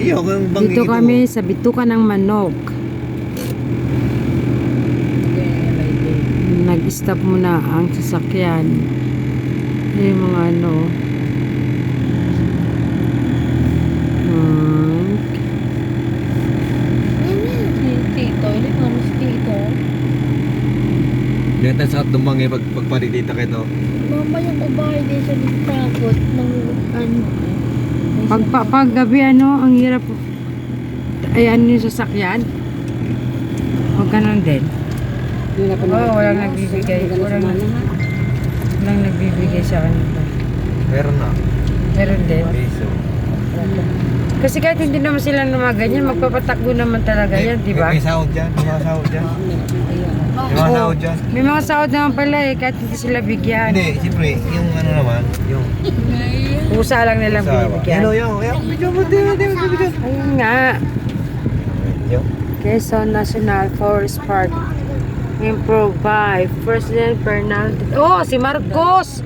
Iyo, kung bangking Dito ito. kami sa bitukan ng manok. Nag-stop muna ang sasakyan. Yung mga ano. Tito, hindi mo si Tito. Yan tayo sa katdumbang pagparitita kayo to. Mama yung babae din siya nagtakot ng ano. Pag gabi ano, ang hirap. Ay ano yung sasakyan? Huwag ka nang din. Walang nagbibigay. Walang nagbibigay sa kanila. Meron na. Meron din. Piso. Kasi kahit hindi naman sila ganyan, magpapatakbo naman talaga yan, di ba? May sahod dyan. May mga sahod dyan. May mga sahod dyan. May mga sahod naman pala eh, kahit hindi sila bigyan. Hindi, siyempre, yung ano naman, yung... Pusa lang nilang binibigyan. Yung video mo din, Ayun nga. Yung? Quezon National Forest Park. Improved by President Fernandez. Oh, si Marcos!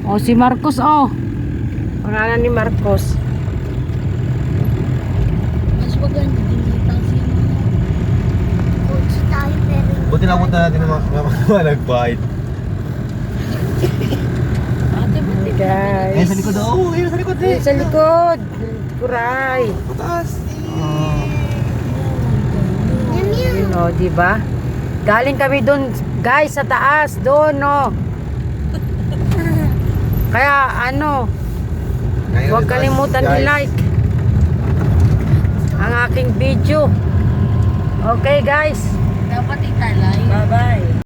Oh, si Marcos, oh. Pangalan ni Marcos. Mas maganda din yung taxi mo. Coach tayo pero... Buti napunta natin ng mga nag-bite. Ate, buti Guys. Ayun sa likod, oh, ayun sa likod Ayun sa likod. Kuray. Pataas. Yun o, diba? Galing kami doon, guys, sa taas. Doon, no. Kaya, ano, huwag kalimutan i-like ang aking video. Okay, guys. Dapat italay. Bye-bye.